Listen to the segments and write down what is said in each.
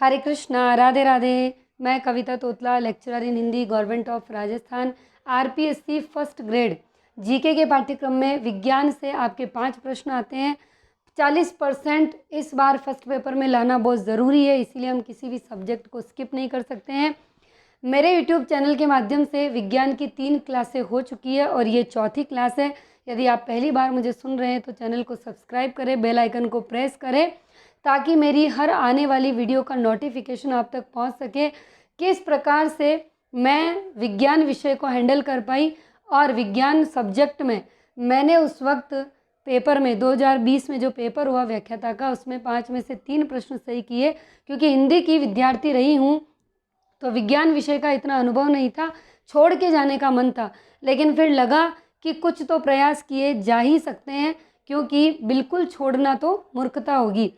हरे कृष्णा, राधे राधे। मैं Kavita Totla, lecturer in Hindi, government of Rajasthan, RPSC first grade GK के पाठ्यक्रम में विज्ञान से आपके 5 प्रश्न आते हैं। 40% इस बार फर्स्ट पेपर में लाना बहुत ज़रूरी है, इसीलिए हम किसी भी सब्जेक्ट को स्किप नहीं कर सकते हैं। मेरे यूट्यूब चैनल के माध्यम से विज्ञान की 3 क्लासें हो चुकी है और ये चौथी क्लास है। यदि आप पहली बार मुझे सुन रहे हैं तो चैनल को सब्सक्राइब करें, बेल आइकन को प्रेस करें ताकि मेरी हर आने वाली वीडियो का नोटिफिकेशन आप तक पहुंच सके। किस प्रकार से मैं विज्ञान विषय को हैंडल कर पाई और विज्ञान सब्जेक्ट में मैंने उस वक्त पेपर में 2020 में जो पेपर हुआ व्याख्याता का, उसमें 5 में से 3 प्रश्न सही किए। क्योंकि हिंदी की विद्यार्थी रही हूँ तो विज्ञान विषय का इतना अनुभव नहीं था, छोड़ के जाने का मन था, लेकिन फिर लगा कि कुछ तो प्रयास किए जा ही सकते हैं, क्योंकि बिल्कुल छोड़ना तो मूर्खता होगी।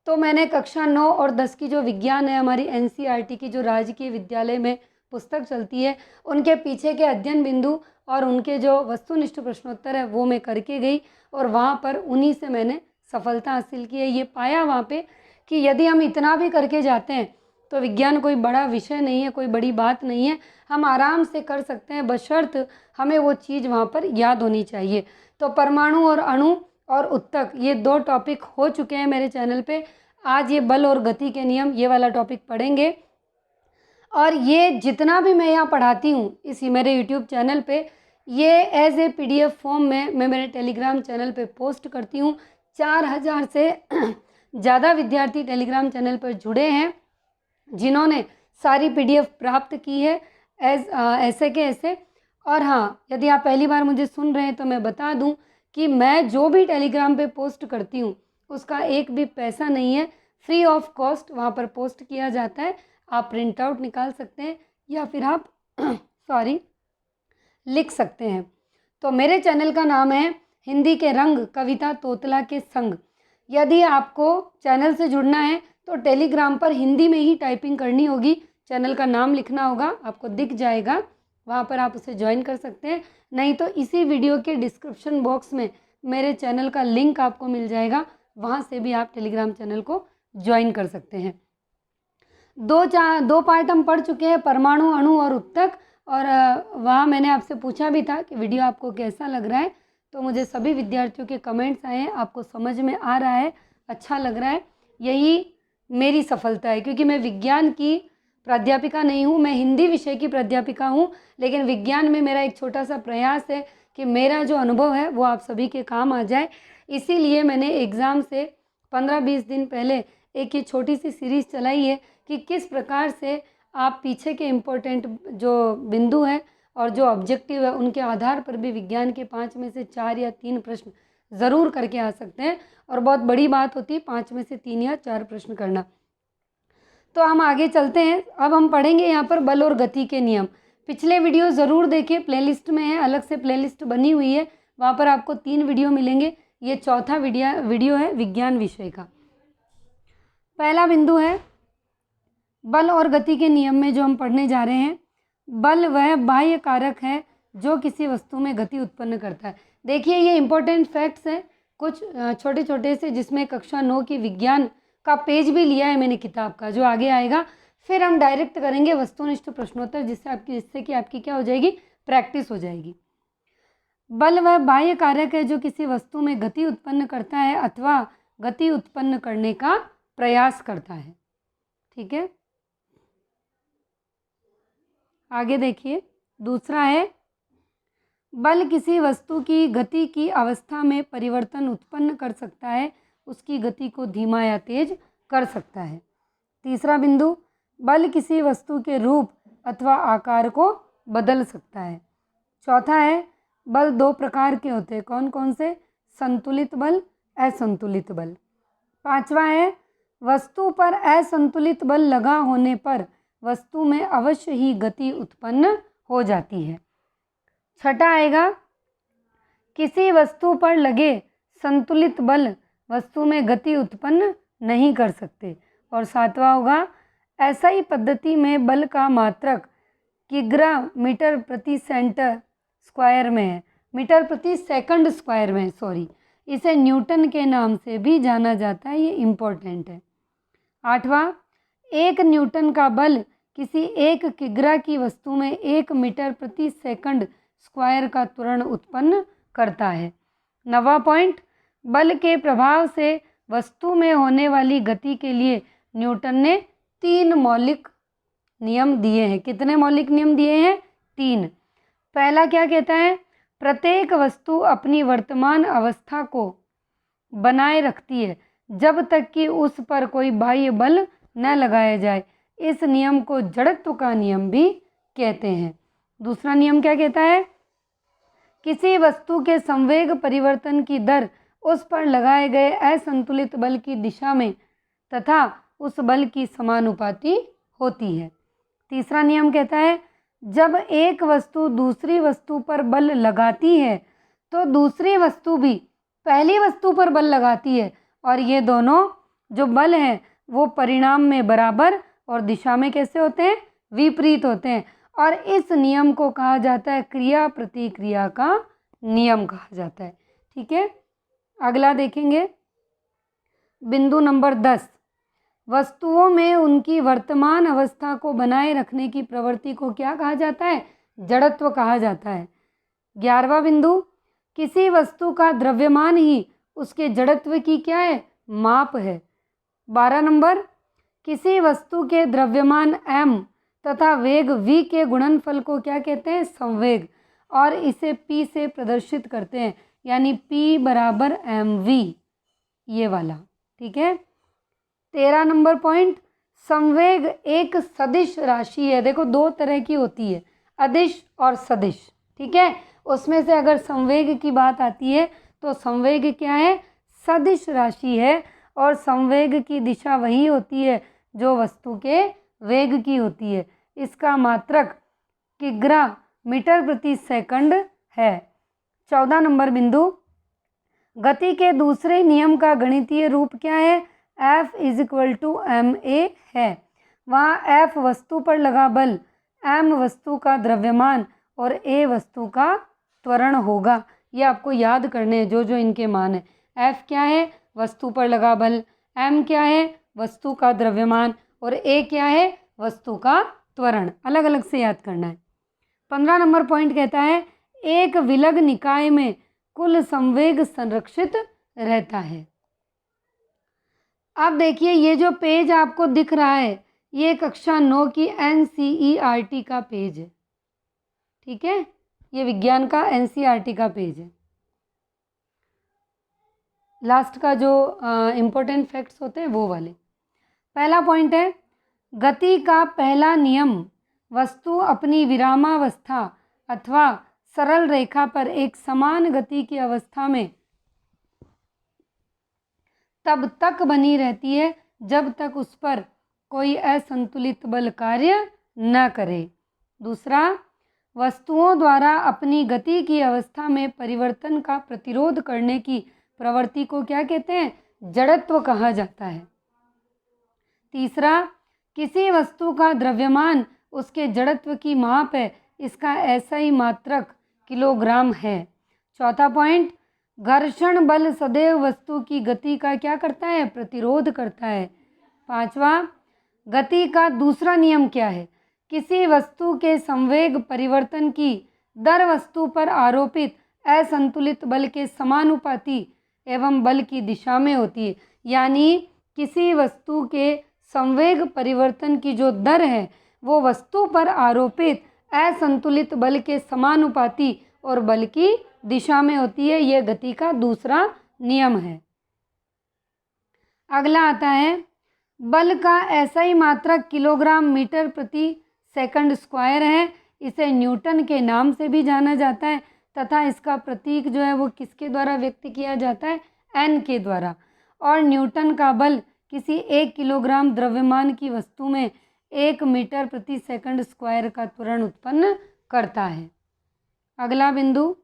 तो मैंने कक्षा 9 और 10 की जो विज्ञान है, हमारी एनसीईआरटी की जो राजकीय विद्यालय में पुस्तक चलती है, उनके पीछे के अध्ययन बिंदु और उनके जो वस्तुनिष्ठ प्रश्नोत्तर है वो मैं करके गई और वहाँ पर उन्हीं से मैंने सफलता हासिल की है। ये पाया वहाँ पे कि यदि हम इतना भी करके जाते हैं तो विज्ञान कोई बड़ा विषय नहीं है, कोई बड़ी बात नहीं है, हम आराम से कर सकते हैं, बशर्त हमें वो चीज़ वहाँ पर याद होनी चाहिए। तो परमाणु और अणु और उत्तक, ये 2 टॉपिक हो चुके हैं मेरे चैनल पे। आज ये बल और गति के नियम, ये वाला टॉपिक पढ़ेंगे। और ये जितना भी मैं यहाँ पढ़ाती हूँ इस मेरे यूट्यूब चैनल पे, ये एज ए पीडीएफ फॉर्म में मैं मेरे टेलीग्राम चैनल पे पोस्ट करती हूँ। 4000 से ज़्यादा विद्यार्थी टेलीग्राम चैनल पर जुड़े हैं जिन्होंने सारी पीडीएफ प्राप्त की है ऐसे के ऐसे। और हाँ, यदि आप पहली बार मुझे सुन रहे हैं तो मैं बता दूं कि मैं जो भी टेलीग्राम पे पोस्ट करती हूँ उसका एक भी पैसा नहीं है, फ्री ऑफ कॉस्ट वहाँ पर पोस्ट किया जाता है। आप प्रिंट आउट निकाल सकते हैं या फिर आप सॉरी लिख सकते हैं। तो मेरे चैनल का नाम है हिंदी के रंग, कविता तोतला के संग। यदि आपको चैनल से जुड़ना है तो टेलीग्राम पर हिंदी में ही टाइपिंग करनी होगी, चैनल का नाम लिखना होगा, आपको दिख जाएगा, वहाँ पर आप उसे ज्वाइन कर सकते हैं। नहीं तो इसी वीडियो के डिस्क्रिप्शन बॉक्स में मेरे चैनल का लिंक आपको मिल जाएगा, वहाँ से भी आप टेलीग्राम चैनल को ज्वाइन कर सकते हैं। 2 पार्ट हम पढ़ चुके हैं, परमाणु, अणु और उत्तक। और वहाँ मैंने आपसे पूछा भी था कि वीडियो आपको कैसा लग रहा है, तो मुझे सभी विद्यार्थियों के कमेंट्स आए हैं, आपको समझ में आ रहा है, अच्छा लग रहा है। यही मेरी सफलता है, क्योंकि मैं विज्ञान की प्राध्यापिका नहीं हूँ, मैं हिंदी विषय की प्राध्यापिका हूँ, लेकिन विज्ञान में मेरा एक छोटा सा प्रयास है कि मेरा जो अनुभव है वो आप सभी के काम आ जाए। इसीलिए मैंने एग्ज़ाम से 15-20 दिन पहले एक ये छोटी सी सीरीज़ चलाई है कि किस प्रकार से आप पीछे के इम्पोर्टेंट जो बिंदु हैं और जो ऑब्जेक्टिव है उनके आधार पर भी विज्ञान के 5 में से 4 या 3 प्रश्न ज़रूर करके आ सकते हैं। और बहुत बड़ी बात होती है 5 में से 3 या 4 प्रश्न करना। तो हम आगे चलते हैं। अब हम पढ़ेंगे यहाँ पर बल और गति के नियम। पिछले वीडियो ज़रूर देखें, प्लेलिस्ट में है, अलग से प्लेलिस्ट बनी हुई है, वहाँ पर आपको 3 वीडियो मिलेंगे। ये चौथा वीडियो है विज्ञान विषय का। पहला बिंदु है बल और गति के नियम में जो हम पढ़ने जा रहे हैं, बल वह बाह्य कारक है जो किसी वस्तु में गति उत्पन्न करता है। देखिए, ये इंपॉर्टेंट फैक्ट्स हैं कुछ छोटे छोटे से, जिसमें कक्षा 9 की विज्ञान का पेज भी लिया है मैंने किताब का, जो आगे आएगा। फिर हम डायरेक्ट करेंगे वस्तुनिष्ठ प्रश्नोत्तर, जिससे कि आपकी क्या हो जाएगी, प्रैक्टिस हो जाएगी। बल वह बाह्य कारक है जो किसी वस्तु में गति उत्पन्न करता है अथवा गति उत्पन्न करने का प्रयास करता है। ठीक है, आगे देखिए। दूसरा है बल किसी वस्तु की गति की अवस्था में परिवर्तन उत्पन्न कर सकता है, उसकी गति को धीमा या तेज कर सकता है। तीसरा बिंदु, बल किसी वस्तु के रूप अथवा आकार को बदल सकता है। चौथा है बल 2 प्रकार के होते हैं, कौन कौन से, संतुलित बल, असंतुलित बल। पांचवा है वस्तु पर असंतुलित बल लगा होने पर वस्तु में अवश्य ही गति उत्पन्न हो जाती है। छठा आएगा किसी वस्तु पर लगे संतुलित बल वस्तु में गति उत्पन्न नहीं कर सकते। और सातवां होगा ऐसा पद्धति में बल का मात्रक किग्रा मीटर प्रति सेंटर स्क्वायर में है, मीटर प्रति सेकंड स्क्वायर में, सॉरी, इसे न्यूटन के नाम से भी जाना जाता है, ये इम्पोर्टेंट है। आठवां, 1 न्यूटन का बल किसी 1 किग्रा की वस्तु में 1 मीटर प्रति सेकंड स्क्वायर का त्वरण उत्पन्न करता है। 9वां पॉइंट, बल के प्रभाव से वस्तु में होने वाली गति के लिए न्यूटन ने 3 मौलिक नियम दिए हैं। कितने मौलिक नियम दिए हैं? 3। पहला क्या कहता है? प्रत्येक वस्तु अपनी वर्तमान अवस्था को बनाए रखती है जब तक कि उस पर कोई बाह्य बल न लगाया जाए। इस नियम को जड़त्व का नियम भी कहते हैं। दूसरा नियम क्या कहता है? किसी वस्तु के संवेग परिवर्तन की दर उस पर लगाए गए असंतुलित बल की दिशा में तथा उस बल की समानुपाती होती है। तीसरा नियम कहता है, जब एक वस्तु दूसरी वस्तु पर बल लगाती है तो दूसरी वस्तु भी पहली वस्तु पर बल लगाती है और ये दोनों जो बल हैं वो परिणाम में बराबर और दिशा में कैसे होते हैं? विपरीत होते हैं। और इस नियम को कहा जाता है क्रिया प्रतिक्रिया का नियम कहा जाता है। ठीक है, अगला देखेंगे बिंदु नंबर 10। वस्तुओं में उनकी वर्तमान अवस्था को बनाए रखने की प्रवृत्ति को क्या कहा जाता है? जड़त्व कहा जाता है। 11वां बिंदु, किसी वस्तु का द्रव्यमान ही उसके जड़त्व की क्या है? माप है। 12 नंबर, किसी वस्तु के द्रव्यमान m तथा वेग v के गुणनफल को क्या कहते हैं? संवेग, और इसे p से प्रदर्शित करते हैं, यानी p बराबर mv, ये वाला। ठीक है। 13 नंबर पॉइंट, संवेग एक सदिश राशि है। देखो 2 तरह की होती है, अदिश और सदिश। ठीक है, उसमें से अगर संवेग की बात आती है तो संवेग क्या है? सदिश राशि है और संवेग की दिशा वही होती है जो वस्तु के वेग की होती है। इसका मात्रक किग्रा मीटर प्रति सेकंड है। 14 नंबर बिंदु, गति के दूसरे नियम का गणितीय रूप क्या है? F = ma है। वहाँ F वस्तु पर लगा बल, m वस्तु का द्रव्यमान और a वस्तु का त्वरण होगा। ये आपको याद करने हैं जो जो इनके मान है। F क्या है? वस्तु पर लगा बल। m क्या है? वस्तु का द्रव्यमान। और a क्या है? वस्तु का त्वरण। अलग अलग से याद करना है। 15 नंबर पॉइंट कहता है, एक विलग निकाय में कुल संवेग संरक्षित रहता है। अब देखिए ये जो पेज आपको दिख रहा है ये कक्षा 9 की NCERT का पेज है। ठीक है, ये विज्ञान का NCERT का पेज है। लास्ट का जो इम्पोर्टेंट फैक्ट्स होते हैं वो वाले। पहला पॉइंट है, गति का पहला नियम वस्तु अपनी विरामावस्था अथवा सरल रेखा पर एक समान गति की अवस्था में तब तक बनी रहती है जब तक उस पर कोई असंतुलित बल कार्य न करे। दूसरा, वस्तुओं द्वारा अपनी गति की अवस्था में परिवर्तन का प्रतिरोध करने की प्रवृत्ति को क्या कहते हैं? जड़त्व कहा जाता है। तीसरा, किसी वस्तु का द्रव्यमान उसके जड़त्व की माप है, इसका ऐसा ही मात्रक किलोग्राम है। चौथा पॉइंट, घर्षण बल सदैव वस्तु की गति का क्या करता है? प्रतिरोध करता है। 5वां, गति का दूसरा नियम क्या है? किसी वस्तु के संवेग परिवर्तन की दर वस्तु पर आरोपित असंतुलित बल के समानुपाती एवं बल की दिशा में होती है। यानी किसी वस्तु के संवेग परिवर्तन की जो दर है वो वस्तु पर आरोपित असंतुलित बल के समानुपाती और बल की दिशा में होती है। यह गति का दूसरा नियम है। अगला आता है, बल का ऐसा ही मात्रक किलोग्राम मीटर प्रति सेकंड स्क्वायर है। इसे न्यूटन के नाम से भी जाना जाता है तथा इसका प्रतीक जो है वो किसके द्वारा व्यक्त किया जाता है? N के द्वारा। और न्यूटन का बल किसी 1 किलोग्राम द्रव्यमान की वस्तु में 1 मीटर प्रति सेकंड स्क्वायर का त्वरण उत्पन्न करता है। अगला बिंदु,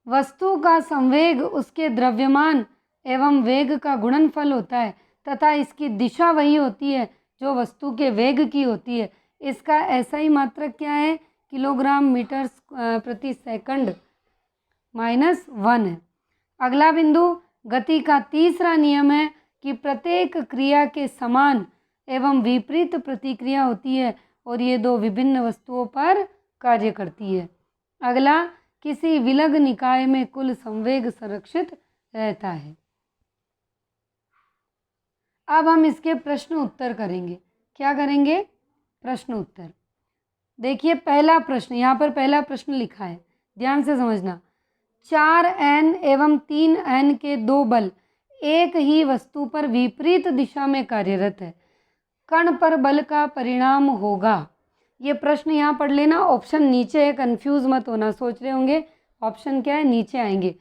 वस्तु का संवेग उसके द्रव्यमान एवं वेग का गुणनफल होता है तथा इसकी दिशा वही होती है जो वस्तु के वेग की होती है। इसका ऐसा ही मात्रक क्या है? किलोग्राम मीटर प्रति सेकंड -1 है। अगला बिंदु, गति का तीसरा नियम है कि प्रत्येक क्रिया के समान एवं विपरीत प्रतिक्रिया होती है और ये दो विभिन्न वस्तुओं पर कार्य करती है। अगला, किसी विलग निकाय में कुल संवेग संरक्षित रहता है। अब हम इसके प्रश्न उत्तर करेंगे। क्या करेंगे? प्रश्न उत्तर। देखिए पहला प्रश्न, यहाँ पर पहला प्रश्न लिखा है, ध्यान से समझना। 4n एवं 3n के दो बल एक ही वस्तु पर विपरीत दिशा में कार्यरत है, कण पर बल का परिणाम होगा। ये प्रश्न यहाँ पढ़ लेना, ऑप्शन नीचे है, कंफ्यूज मत होना। सोच रहे होंगे ऑप्शन क्या है, नीचे आएंगे।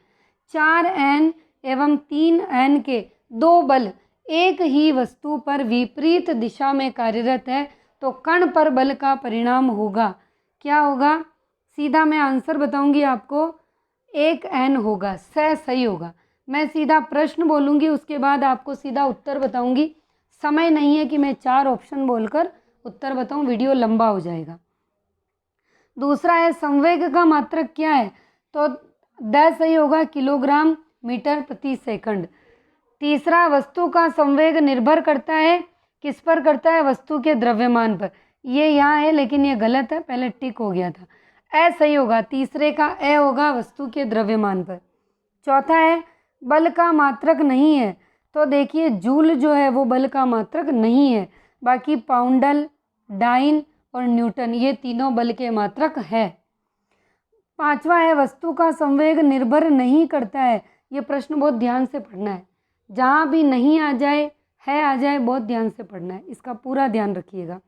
4n एवं 3n के दो बल एक ही वस्तु पर विपरीत दिशा में कार्यरत है तो कण पर बल का परिणाम होगा। क्या होगा? सीधा मैं आंसर बताऊंगी आपको, 1n होगा। सही होगा। मैं सीधा प्रश्न बोलूंगी, उसके बाद आपको सीधा उत्तर बताऊंगी। समय नहीं है कि मैं 4 ऑप्शन बोलकर उत्तर बताऊं, वीडियो लंबा हो जाएगा। दूसरा है संवेग का मात्रक क्या है, तो सही होगा, किलोग्राम मीटर प्रति सेकंड। तीसरा, वस्तु का संवेग निर्भर करता है किस पर करता है? वस्तु के द्रव्यमान पर। ये यहाँ है लेकिन ये गलत है, पहले टिक हो गया था। सही होगा, तीसरे का होगा, वस्तु के द्रव्यमान पर। चौथा है बल का मात्रक नहीं है, तो देखिए जूल जो है वो बल का मात्रक नहीं है, बाकी पाउंडल, डाइन और न्यूटन ये तीनों बल के मात्रक है। पांचवा है वस्तु का संवेग निर्भर नहीं करता है। ये प्रश्न बहुत ध्यान से पढ़ना है, जहाँ भी नहीं आ जाए है आ जाए बहुत ध्यान से पढ़ना है, इसका पूरा ध्यान रखिएगा।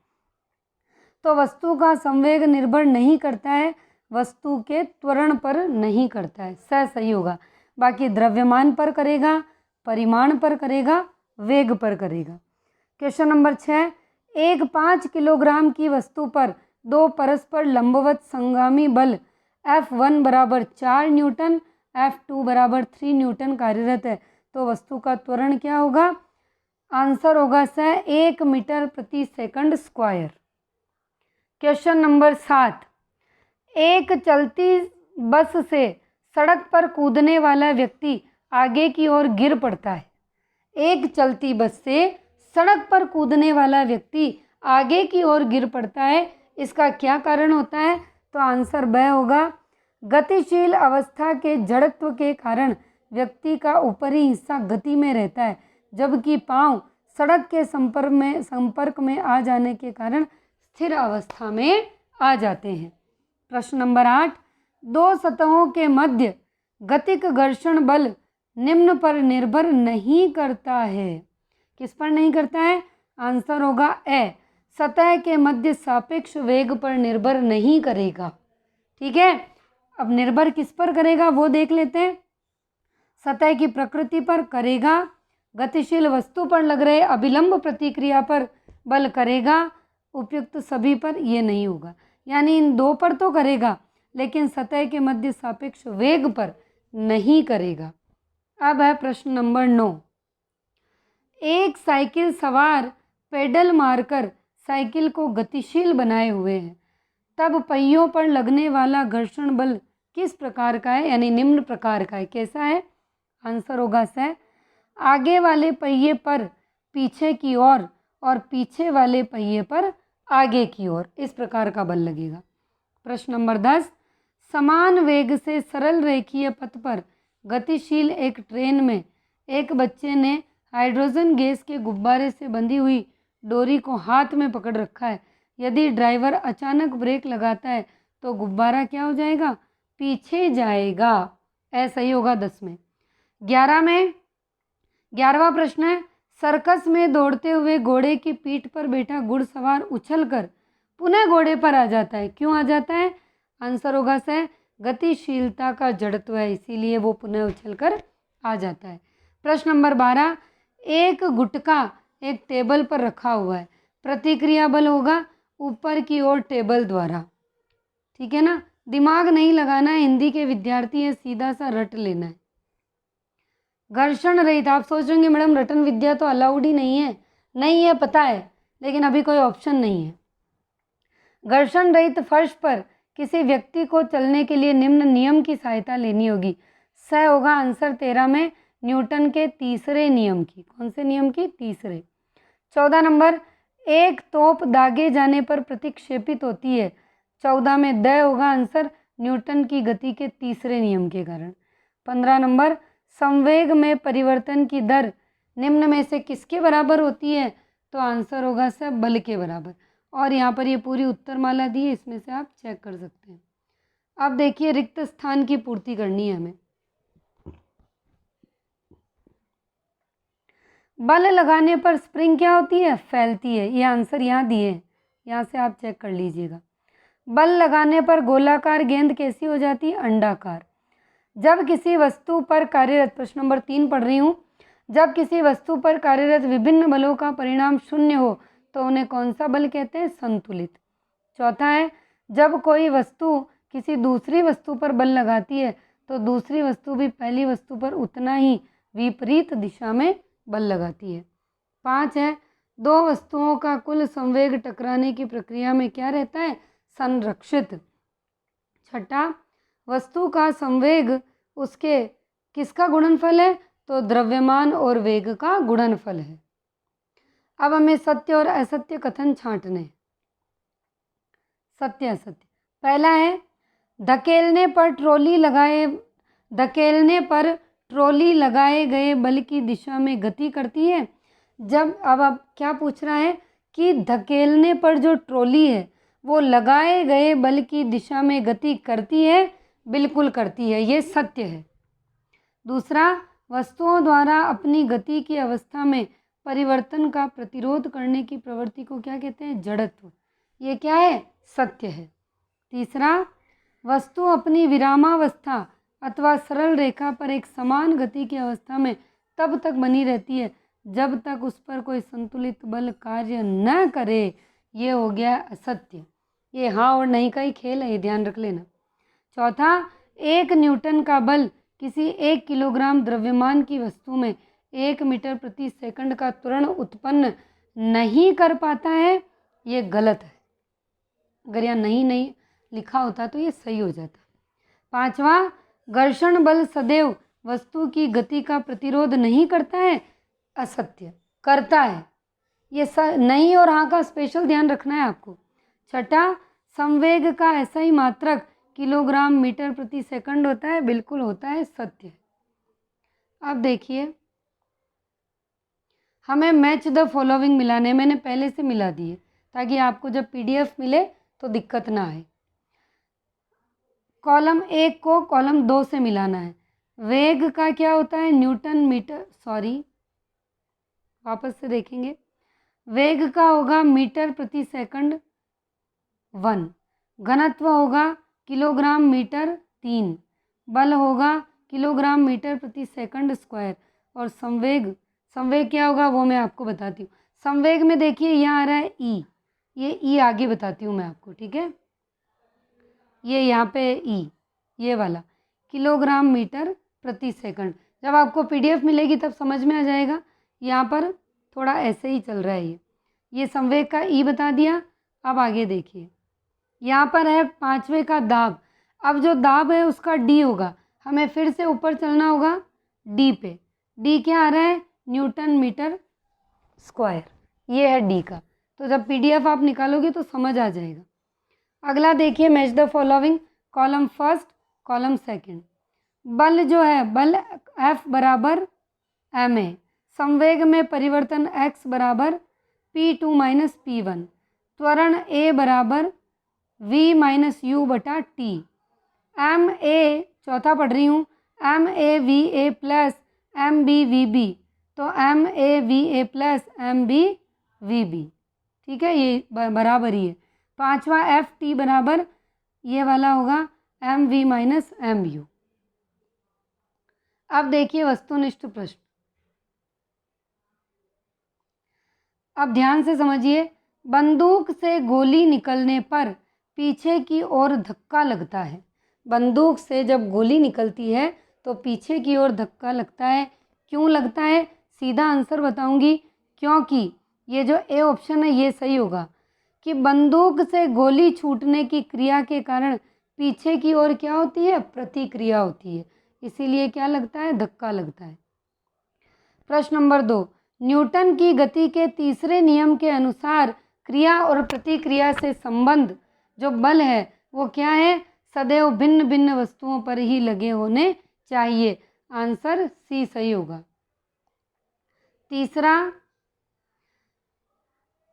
तो वस्तु का संवेग निर्भर नहीं करता है, वस्तु के त्वरण पर नहीं करता है। सही होगा। बाकी द्रव्यमान पर करेगा, परिमाण पर करेगा, वेग पर करेगा। क्वेश्चन नंबर 6, एक 5 किलोग्राम की वस्तु पर दो परस्पर लंबवत संगामी बल F1 बराबर 4 न्यूटन, F2 बराबर 3 न्यूटन कार्यरत है, तो वस्तु का त्वरण क्या होगा? आंसर होगा 1 मीटर प्रति सेकंड स्क्वायर। क्वेश्चन नंबर 7, एक चलती बस से सड़क पर कूदने वाला व्यक्ति आगे की ओर गिर पड़ता है। एक चलती बस से सड़क पर कूदने वाला व्यक्ति आगे की ओर गिर पड़ता है, इसका क्या कारण होता है? तो आंसर ब होगा, गतिशील अवस्था के जड़त्व के कारण व्यक्ति का ऊपरी हिस्सा गति में रहता है, जबकि पांव सड़क के संपर्क में आ जाने के कारण स्थिर अवस्था में आ जाते हैं। प्रश्न नंबर 8, दो सतहों के मध्य गतिक घर्षण बल निम्न पर निर्भर नहीं करता है। किस पर नहीं करता है? आंसर होगा ए, सतह के मध्य सापेक्ष वेग पर निर्भर नहीं करेगा। ठीक है, अब निर्भर किस पर करेगा वो देख लेते हैं। सतह की प्रकृति पर करेगा, गतिशील वस्तु पर लग रहे अभिलंब प्रतिक्रिया पर बल करेगा, उपयुक्त सभी पर ये नहीं होगा। यानी इन दो पर तो करेगा लेकिन सतह के मध्य सापेक्ष वेग पर नहीं करेगा। अब है प्रश्न नंबर 9, एक साइकिल सवार पेडल मारकर साइकिल को गतिशील बनाए हुए हैं, तब पहियों पर लगने वाला घर्षण बल किस प्रकार का है? यानी निम्न प्रकार का है। कैसा है? आंसर होगा स, आगे वाले पहिए पर पीछे की ओर और पीछे वाले पहिए पर आगे की ओर, इस प्रकार का बल लगेगा। प्रश्न नंबर 10, समान वेग से सरल रेखीय पथ पर गतिशील एक ट्रेन में एक बच्चे ने हाइड्रोजन गैस के गुब्बारे से बंधी हुई डोरी को हाथ में पकड़ रखा है। यदि ड्राइवर अचानक ब्रेक लगाता है तो गुब्बारा क्या हो जाएगा? पीछे जाएगा। ऐसा ही होगा 10 में। 11वां प्रश्न है, सर्कस में दौड़ते हुए घोड़े की पीठ पर बैठा घुड़सवार उछलकर पुनः घोड़े पर आ जाता है। क्यों आ जाता है? आंसर होगा स, गतिशीलता का जड़त्व है, इसीलिए वो पुनः उछलकर आ जाता है। प्रश्न नंबर 12, एक गुटका एक टेबल पर रखा हुआ है, प्रतिक्रिया बल होगा ऊपर की ओर टेबल द्वारा। ठीक है ना, दिमाग नहीं लगाना है, हिंदी के विद्यार्थी है, सीधा सा रट लेना है। घर्षण रहित, आप सोच रहे होंगे मैडम रटन विद्या तो अलाउड ही नहीं है। नहीं है, पता है, लेकिन अभी कोई ऑप्शन नहीं है। घर्षण रहित फर्श पर किसी व्यक्ति को चलने के लिए निम्न नियम की सहायता लेनी होगी। स होगा आंसर 13 में, न्यूटन के तीसरे नियम की। कौन से नियम की? तीसरे। 14 नंबर, एक तोप दागे जाने पर प्रतिक्षेपित होती है। 14 में द होगा आंसर, न्यूटन की गति के तीसरे नियम के कारण। 15 नंबर, संवेग में परिवर्तन की दर निम्न में से किसके बराबर होती है? तो आंसर होगा सब बल के बराबर। और यहाँ पर ये पूरी उत्तरमाला दी है, इसमें से आप चेक कर सकते हैं। अब देखिए रिक्त स्थान की पूर्ति करनी है हमें। बल लगाने पर स्प्रिंग क्या होती है? फैलती है। ये आंसर यहाँ दिए हैं, यहाँ से आप चेक कर लीजिएगा। बल लगाने पर गोलाकार गेंद कैसी हो जाती है? अंडाकार। जब किसी वस्तु पर कार्यरत, प्रश्न नंबर 3 पढ़ रही हूँ, जब किसी वस्तु पर कार्यरत विभिन्न बलों का परिणाम शून्य हो तो उन्हें कौन सा बल कहते हैं? संतुलित। चौथा है, जब कोई वस्तु किसी दूसरी वस्तु पर बल लगाती है तो दूसरी वस्तु भी पहली वस्तु पर उतना ही विपरीत दिशा में बल लगाती है। 5 है, दो वस्तुओं का कुल संवेग टकराने की प्रक्रिया में क्या रहता है? संरक्षित। छठा, वस्तु का संवेग उसके किसका गुणनफल है? तो द्रव्यमान और वेग का गुणनफल है। अब हमें सत्य और असत्य कथन छांटने। सत्य असत्य। पहला है, धकेलने पर ट्रॉली लगाए गए बल की दिशा में गति करती है। जब अब क्या पूछ रहा है कि धकेलने पर जो ट्रॉली है वो लगाए गए बल की दिशा में गति करती है? बिल्कुल करती है, ये सत्य है। दूसरा, वस्तुओं द्वारा अपनी गति की अवस्था में परिवर्तन का प्रतिरोध करने की प्रवृत्ति को क्या कहते हैं? जड़त्व। ये क्या है? सत्य है। तीसरा, वस्तु अपनी विरामावस्था अथवा सरल रेखा पर एक समान गति की अवस्था में तब तक बनी रहती है जब तक उस पर कोई संतुलित बल कार्य न करे। ये हो गया असत्य। ये हाँ और नहीं का ही खेल है, ये ध्यान रख लेना। चौथा, 1 न्यूटन का बल किसी 1 किलोग्राम द्रव्यमान की वस्तु में 1 मीटर प्रति सेकंड का त्वरण उत्पन्न नहीं कर पाता है। ये गलत है। अगर यहाँ नहीं लिखा होता तो ये सही हो जाता। पांचवा, घर्षण बल सदैव वस्तु की गति का प्रतिरोध नहीं करता है। असत्य। करता है। ये नहीं और हाँ का स्पेशल ध्यान रखना है आपको। छठा, संवेग का ऐसा ही मात्रक किलोग्राम मीटर प्रति सेकंड होता है। बिल्कुल होता है, सत्य। अब देखिए, हमें मैच द फॉलोइंग मिलाने, मैंने पहले से मिला दिए ताकि आपको जब PDF मिले तो दिक्कत ना आए। कॉलम 1 को कॉलम 2 से मिलाना है। वेग का क्या होता है? न्यूटन मीटर, वापस से देखेंगे। वेग का होगा मीटर प्रति सेकंड 1, घनत्व होगा किलोग्राम मीटर 3, बल होगा किलोग्राम मीटर प्रति सेकंड स्क्वायर, और संवेग क्या होगा वो मैं आपको बताती हूँ। संवेग में देखिए यहाँ आ रहा है E, ये E आगे बताती हूँ मैं आपको, ठीक है। ये यहाँ पे E, ये वाला किलोग्राम मीटर प्रति सेकंड। जब आपको PDF मिलेगी तब समझ में आ जाएगा। यहाँ पर थोड़ा ऐसे ही चल रहा है ये संवेग का E बता दिया। अब आगे देखिए, यहाँ पर है 5वें का दाब। अब जो दाब है उसका D होगा, हमें फिर से ऊपर चलना होगा D पे। D क्या आ रहा है? न्यूटन मीटर स्क्वायर, ये है D का। तो जब PDF आप निकालोगे तो समझ आ जाएगा। अगला देखिए, match the following, column first column second. बल जो है, बल F बराबर ma, संवेग में परिवर्तन x बराबर p2 माइनस p1, त्वरण a बराबर v माइनस u बटा t, ma, चौथा पढ़ रही हूँ, ma प्लस mb तो ma प्लस mb, ठीक है, ये बराबर ही है। पांचवा ft बराबर ये वाला होगा mv माइनस mu। अब देखिए वस्तुनिष्ठ प्रश्न, अब ध्यान से समझिए। बंदूक से गोली निकलने पर पीछे की ओर धक्का लगता है। बंदूक से जब गोली निकलती है तो पीछे की ओर धक्का लगता है। क्यों लगता है? सीधा आंसर बताऊंगी, क्योंकि ये जो ए ऑप्शन है ये सही होगा कि बंदूक से गोली छूटने की क्रिया के कारण पीछे की ओर क्या होती है? प्रतिक्रिया होती है, इसीलिए क्या लगता है? धक्का लगता है। प्रश्न नंबर 2, न्यूटन की गति के तीसरे नियम के अनुसार क्रिया और प्रतिक्रिया से संबंध जो बल है वो क्या है? सदैव भिन्न भिन्न वस्तुओं पर ही लगे होने चाहिए। आंसर सी सही होगा। तीसरा,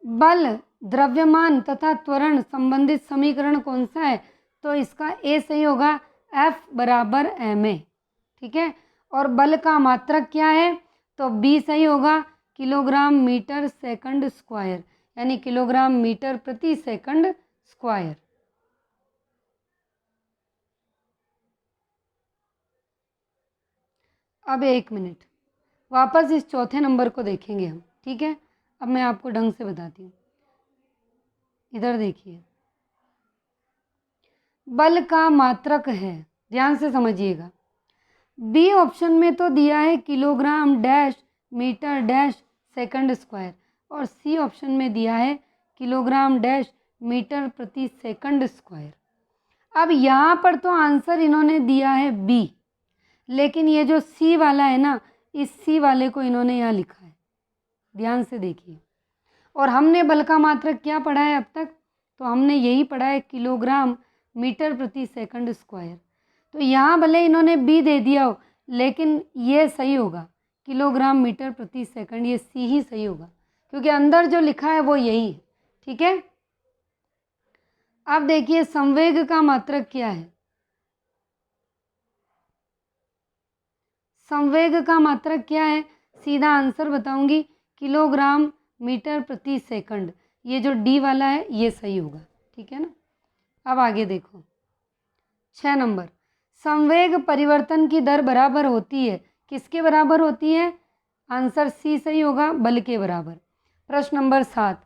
बल, द्रव्यमान तथा त्वरण संबंधित समीकरण कौन सा है? तो इसका ए सही होगा, F बराबर ma। ठीक है, और बल का मात्रक क्या है? तो बी सही होगा, किलोग्राम मीटर सेकंड स्क्वायर, यानी किलोग्राम मीटर प्रति सेकंड स्क्वायर। अब 1 मिनट, वापस इस चौथे नंबर को देखेंगे हम। ठीक है, अब मैं आपको ढंग से बताती हूँ। इधर देखिए, बल का मात्रक है, ध्यान से समझिएगा। बी ऑप्शन में तो दिया है kilogram dash metre dash second square, और सी ऑप्शन में दिया है किलोग्राम डैश मीटर प्रति सेकंड स्क्वायर। अब यहाँ पर तो आंसर इन्होंने दिया है बी, लेकिन ये जो सी वाला है ना, इस सी वाले को इन्होंने यहाँ लिखा है, ध्यान से देखिए। और हमने बल का मात्रक क्या पढ़ा है अब तक? तो हमने यही पढ़ा है किलोग्राम मीटर प्रति सेकंड स्क्वायर। तो यहाँ भले इन्होंने बी दे दिया हो, लेकिन ये सही होगा, किलोग्राम मीटर प्रति सेकंड, ये सी ही सही होगा, क्योंकि अंदर जो लिखा है वो यही है। ठीक है, अब देखिए संवेग का मात्रक क्या है? संवेग का मात्रक क्या है? सीधा आंसर बताऊंगी, किलोग्राम मीटर प्रति सेकंड। ये जो डी वाला है ये सही होगा। ठीक है ना, अब आगे देखो 6 नंबर, संवेग परिवर्तन की दर बराबर होती है, किसके बराबर होती है? आंसर सी सही होगा, बल के बराबर। प्रश्न नंबर 7,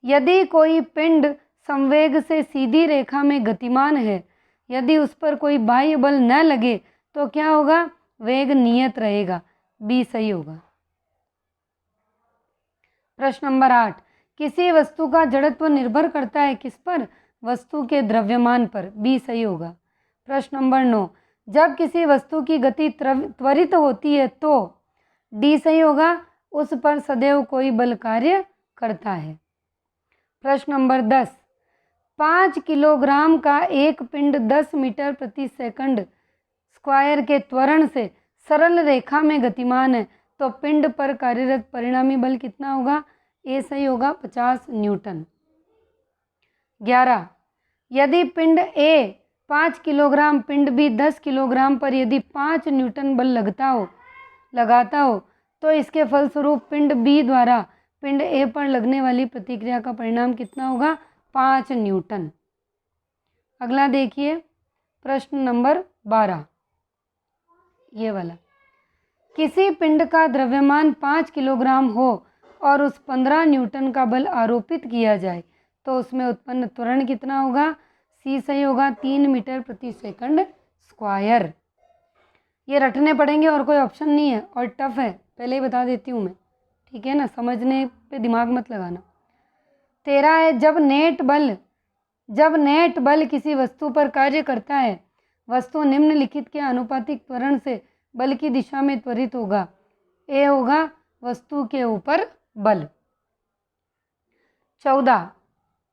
यदि कोई पिंड संवेग से सीधी रेखा में गतिमान है, यदि उस पर कोई बाह्य बल न लगे तो क्या होगा? वेग नियत रहेगा, बी सही होगा। प्रश्न नंबर 8, किसी वस्तु का जड़त्व निर्भर करता है किस पर? वस्तु के द्रव्यमान पर, बी सही होगा। प्रश्न नंबर 9, जब किसी वस्तु की गति त्वरित होती है तो, डी सही होगा, उस पर सदैव कोई बल कार्य करता है। प्रश्न नंबर 10, 5 किलोग्राम का एक पिंड 10 मीटर प्रति सेकंड स्क्वायर के त्वरण से सरल रेखा में गतिमान है, तो पिंड पर कार्यरत परिणामी बल कितना होगा? ए सही होगा, 50 न्यूटन। 11, यदि पिंड ए 5 किलोग्राम, पिंड बी 10 किलोग्राम पर यदि 5 न्यूटन बल लगाता हो तो इसके फलस्वरूप पिंड बी द्वारा पिंड ए पर लगने वाली प्रतिक्रिया का परिणाम कितना होगा? 5 न्यूटन। अगला देखिए प्रश्न नंबर 12, ये वाला, किसी पिंड का द्रव्यमान 5 किलोग्राम हो और उस 15 न्यूटन का बल आरोपित किया जाए तो उसमें उत्पन्न त्वरण कितना होगा? सी सही होगा, 3 मीटर प्रति सेकंड स्क्वायर। ये रटने पड़ेंगे और कोई ऑप्शन नहीं है, और टफ है, पहले ही बता देती हूँ मैं। ठीक है ना, समझने पे दिमाग मत लगाना। 13 है, जब नेट बल किसी वस्तु पर कार्य करता है, वस्तु निम्नलिखित के अनुपातिक त्वरण से बल की दिशा में त्वरित होगा। ए होगा वस्तु के ऊपर बल। 14,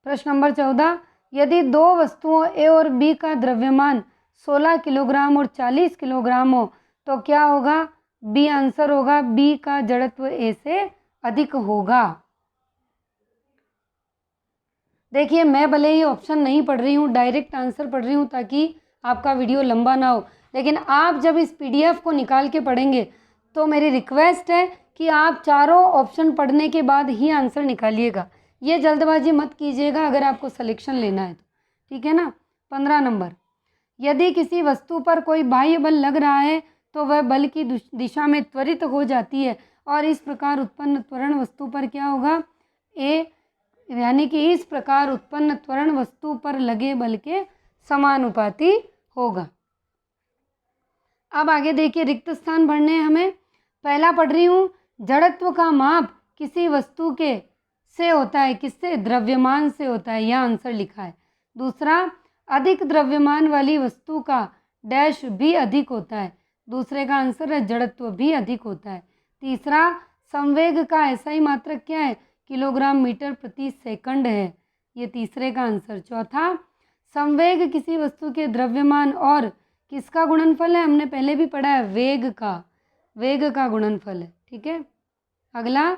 प्रश्न नंबर 14, यदि दो वस्तुओं ए और बी का द्रव्यमान 16 किलोग्राम और 40 किलोग्राम हो तो क्या होगा? बी आंसर होगा, बी का जड़त्व ए से अधिक होगा। देखिए मैं भले ही ऑप्शन नहीं पढ़ रही हूँ, डायरेक्ट आंसर पढ़ रही हूँ ताकि आपका वीडियो लंबा ना हो, लेकिन आप जब इस पीडीएफ को निकाल के पढ़ेंगे तो मेरी रिक्वेस्ट है कि आप चारों ऑप्शन पढ़ने के बाद ही आंसर निकालिएगा। ये जल्दबाजी मत कीजिएगा अगर आपको सिलेक्शन लेना है तो, ठीक है ना। 15 नंबर, यदि किसी वस्तु पर कोई बाह्य बल लग रहा है तो वह बल की दिशा में त्वरित हो जाती है और इस प्रकार उत्पन्न त्वरण वस्तु पर क्या होगा? ए, यानी कि इस प्रकार उत्पन्न त्वरण वस्तु पर लगे बल के समानुपाती होगा। अब आगे देखिए, रिक्त स्थान भरने हैं हमें। पहला पढ़ रही हूँ, जड़त्व का माप किसी वस्तु के से होता है, किससे? द्रव्यमान से होता है, यह आंसर लिखा है। दूसरा, अधिक द्रव्यमान वाली वस्तु का डैश भी अधिक होता है, दूसरे का आंसर है जड़त्व भी अधिक होता है। तीसरा, संवेग का एसआई मात्रक क्या है? किलोग्राम मीटर प्रति सेकंड है, ये तीसरे का आंसर। चौथा, संवेग किसी वस्तु के द्रव्यमान और किसका गुणनफल है? हमने पहले भी पढ़ा है, वेग का गुणनफल है। ठीक है, अगला,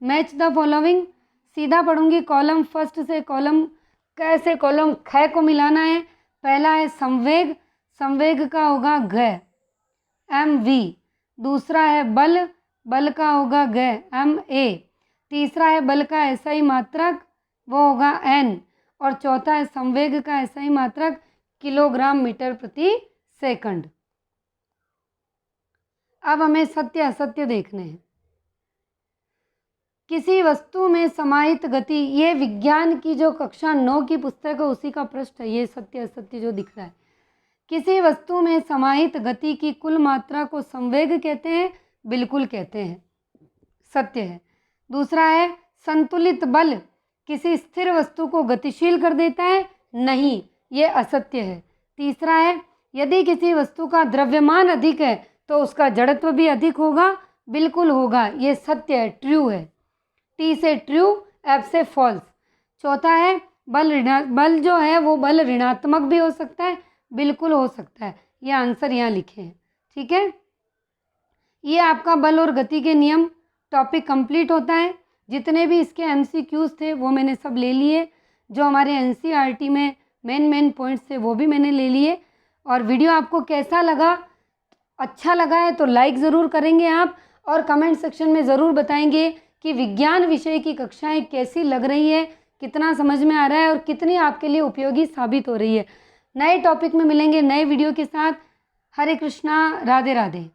मैच द फॉलोइंग। सीधा पढ़ूंगी, कॉलम फर्स्ट से कॉलम कैसे कॉलम ख को मिलाना है। पहला है संवेग, संवेग का होगा घ mv। दूसरा है बल, बल का होगा घ ma। तीसरा है बल का एसआई मात्रक, वो होगा n। और चौथा है संवेग का एसआई मात्रक, किलोग्राम मीटर प्रति सेकंड। अब हमें सत्य असत्य देखने हैं। किसी वस्तु में समाहित गति, ये विज्ञान की जो कक्षा 9 की पुस्तक है उसी का पृष्ठ है, ये सत्य असत्य जो दिख रहा है। किसी वस्तु में समाहित गति की कुल मात्रा को संवेग कहते हैं, बिल्कुल कहते हैं, सत्य है। दूसरा है संतुलित बल किसी स्थिर वस्तु को गतिशील कर देता है, नहीं, ये असत्य है। तीसरा है यदि किसी वस्तु का द्रव्यमान अधिक है तो उसका जड़त्व भी अधिक होगा, बिल्कुल होगा, ये सत्य है, ट्रू है। टी से ट्रू, एफ से फॉल्स। चौथा है बल जो है वो बल ऋणात्मक भी हो सकता है, बिल्कुल हो सकता है, ये आंसर यहाँ लिखे हैं। ठीक है, ये आपका बल और गति के नियम टॉपिक कंप्लीट होता है। जितने भी इसके एमसीक्यूज थे वो मैंने सब ले लिए, जो हमारे एनसीईआरटी में मेन पॉइंट्स थे वो भी मैंने ले लिए। और वीडियो आपको कैसा लगा? अच्छा लगा है तो लाइक ज़रूर करेंगे आप, और कमेंट सेक्शन में ज़रूर बताएंगे कि विज्ञान विषय की कक्षाएं कैसी लग रही है, कितना समझ में आ रहा है और कितनी आपके लिए उपयोगी साबित हो रही है। नए टॉपिक में मिलेंगे नए वीडियो के साथ। हरे कृष्णा, राधे राधे।